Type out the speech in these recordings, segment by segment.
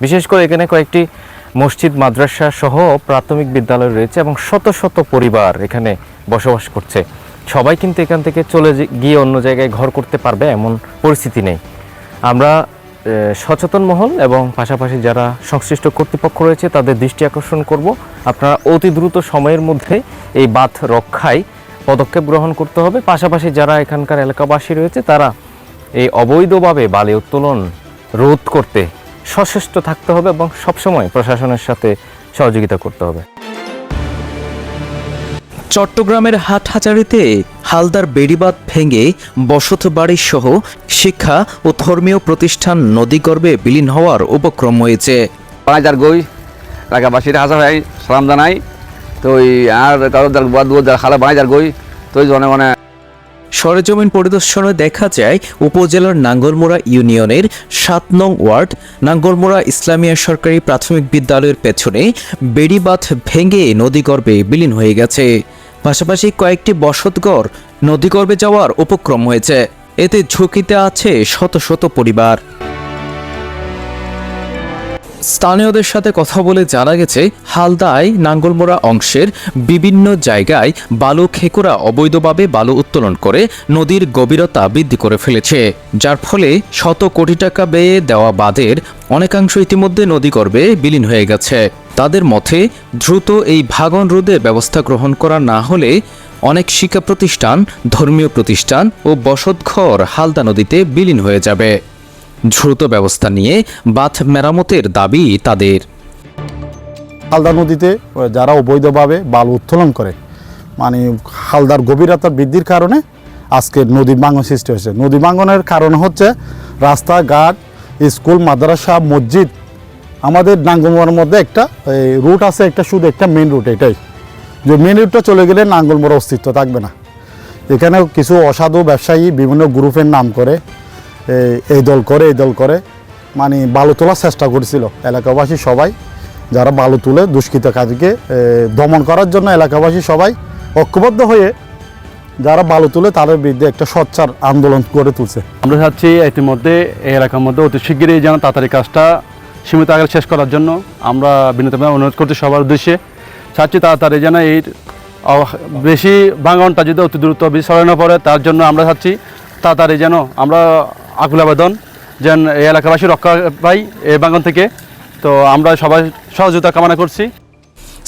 বিশেষ করে এখানে কয়েকটি মসজিদ, মাদ্রাসা সহ প্রাথমিক বিদ্যালয় রয়েছে এবং শত শত পরিবার এখানে বসবাস করছে। সবাই কিন্তু এখান থেকে চলে গিয়ে অন্য জায়গায় ঘর করতে পারবে এমন পরিস্থিতি নেই। আমরা সচেতন মহল এবং পাশাপাশি যারা সংশ্লিষ্ট কর্তৃপক্ষ রয়েছে তাদের দৃষ্টি আকর্ষণ করব, আপনারা অতি দ্রুত সময়ের মধ্যে এই বাঁধ রক্ষায় পদক্ষেপ গ্রহণ করতে হবে। পাশাপাশি যারা এখানকার এলাকাবাসী রয়েছে তারা এই অবৈধভাবে বালি উত্তোলন রোধ করতে সচেষ্ট থাকতে হবে এবং সবসময় প্রশাসনের সাথে সহযোগিতা করতে হবে। চট্টগ্রামের হাটহাজারীতে হালদার বেড়িবাঁধ ভেঙে বসত বাড়ি সহ শিক্ষা ও ধর্মীয় প্রতিষ্ঠান নদীগর্ভে বিলীন হওয়ার উপক্রম হয়েছে। বাজার গই এলাকাবাসীর হাজার ভাই সালাম জানাই তো আর খালা বাজার গই তো জনে সরেজমিন পরিদর্শনে দেখা যায় উপজেলার নাঙ্গলমোড়া ইউনিয়নের ৭ নং ওয়ার্ড নাঙ্গলমোড়া ইসলামিয়া সরকারি প্রাথমিক বিদ্যালয়ের পেছনে বেড়িবাঁধ ভেঙে নদীগর্ভে বিলীন হয়ে গেছে। পাশাপাশি কয়েকটি বসতঘর নদীগর্ভে যাওয়ার উপক্রম হয়েছে। এতে ঝুঁকিতে আছে শত শত পরিবার। স্থানীয়দের সাথে কথা বলে জানা গেছে, হালদায় নাঙ্গলমোড়া অংশের বিভিন্ন জায়গায় বালু খেকুরা অবৈধভাবে বালু উত্তোলন করে নদীর গভীরতা বৃদ্ধি করে ফেলেছে, যার ফলে শত কোটি টাকা ব্যয়ে দেওয়া বাঁধের অনেকাংশ ইতিমধ্যে নদীগর্ভে বিলীন হয়ে গেছে। তাদের মতে দ্রুত এই ভাঙন রোধের ব্যবস্থা গ্রহণ করা না হলে অনেক শিক্ষা প্রতিষ্ঠান, ধর্মীয় প্রতিষ্ঠান ও বসতঘর হালদা নদীতে বিলীন হয়ে যাবে। দ্রুত ব্যবস্থা নিয়ে বাঁধ মেরামতের দাবি তাদের। হালদা নদীতে যারা অবৈধভাবে বালু উত্তোলন করে মানে হালদার গভীরতা বৃদ্ধির কারণে আজকে নদী ভাঙন সৃষ্টি হয়েছে। নদী ভাঙনের কারণ হচ্ছে রাস্তাঘাট, স্কুল, মাদ্রাসা, মসজিদ। আমাদের নাঙ্গলমোড়ার মধ্যে একটা রুট আছে, একটা শুধু একটা মেন রুট, এটাই যে মেন রুটটা চলে গেলে নাঙ্গলমোড়ার অস্তিত্ব থাকবে না। এখানে কিছু অসাধু ব্যবসায়ী বিভিন্ন গ্রুপের নাম করে এই দল করে এই দল করে মানে বালু তোলার চেষ্টা করেছিল। এলাকাবাসী সবাই যারা বালু তুলে দুষ্কৃতকারীকে দমন করার জন্য এলাকাবাসী সবাই ঐক্যবদ্ধ হয়ে যারা বালু তুলে তাদের বিরুদ্ধে একটা সোচ্চার আন্দোলন গড়ে তুলছে। আমরা চাচ্ছি ইতিমধ্যে এই এলাকার মধ্যে অতি শীঘ্রই যেন তাড়াতাড়ি কাজটা সীমিত আকারে শেষ করার জন্য আমরা বিনীতভাবে অনুরোধ করছি সবার উদ্দেশ্যে। চাচ্ছি তাড়াতাড়ি যেন এই বেশি ভাঙনটা যদি অতি দ্রুত ছড়ানো পড়ে, তার জন্য আমরা চাচ্ছি তাড়াতাড়ি যেন আমরা আকুল আবেদন যেন এই এলাকাবাসী রক্ষা পাই এই ভাঙন থেকে। তো আমরা সবাই সহযোগিতা কামনা করছি।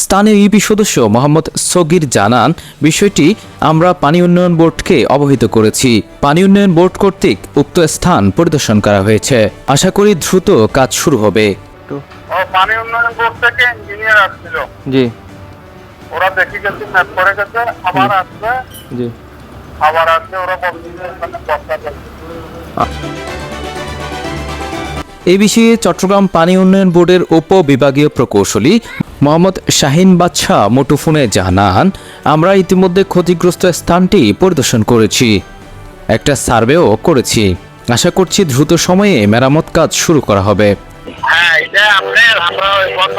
স্থানীয় ইউপি সদস্য মোহাম্মদ সগির জানান, বিষয়টি আমরা পানি উন্নয়ন বোর্ডকে অবহিত করেছি। পানি উন্নয়ন বোর্ড কর্তৃক উক্ত স্থান পরিদর্শন করা হয়েছে। আশা করি দ্রুত কাজ শুরু হবে। পানি উন্নয়ন বোর্ড থেকে ইঞ্জিনিয়ার আসছিল, জি, ওরা দেখে গেছে, ম্যাপ করে গেছে, আবার আসবে, জি, আবার আসবে, ওরা বলছে এ বিষয়ে চট্টগ্রাম পানি উন্নয়ন বোর্ডের উপবিভাগীয় প্রকৌশলী মোহাম্মদ শাহিন বাদশা মুঠোফোনে জানান, আমরা ইতিমধ্যে ক্ষতিগ্রস্ত স্থানটি পরিদর্শন করেছি, একটা সার্ভেও করেছি। আশা করছি দ্রুত সময়ে মেরামত কাজ শুরু করা হবে। হ্যাঁ, এটা আপনার আমরা গত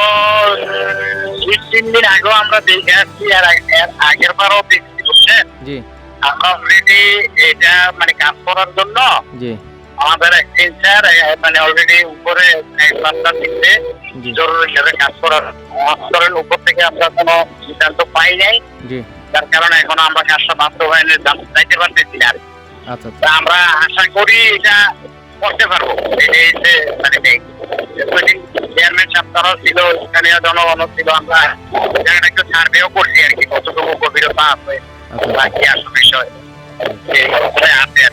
2-3 দিন আগেও আমরা দেখে আসছি, আর আগের বারও দেখছি, বুঝছেন। জি, আমরা অলরেডি এটা মানে কাজ করার জন্য জি, আমাদের একদিন স্যার মানে অলরেডি উপরে দিচ্ছে জরুরি হিসেবে কাজ করার স্তরের উপর থেকে আমরা কোনো সিদ্ধান্ত পাই নাই, জি, যার কারণে এখন আমরা কাজটা বাস্তবায়নের চাইতে পারতেছি না। আচ্ছা, আমরা আশা করি এটা করতে পারবো। মানে চেয়ারম্যান সাহেব ছিল, স্থানীয় জনগণ ছিল, আমরা একটা সার্ভেও করছি আর কি, কতটুকু গভীরতা আছে বাকি আসল বিষয় আছে।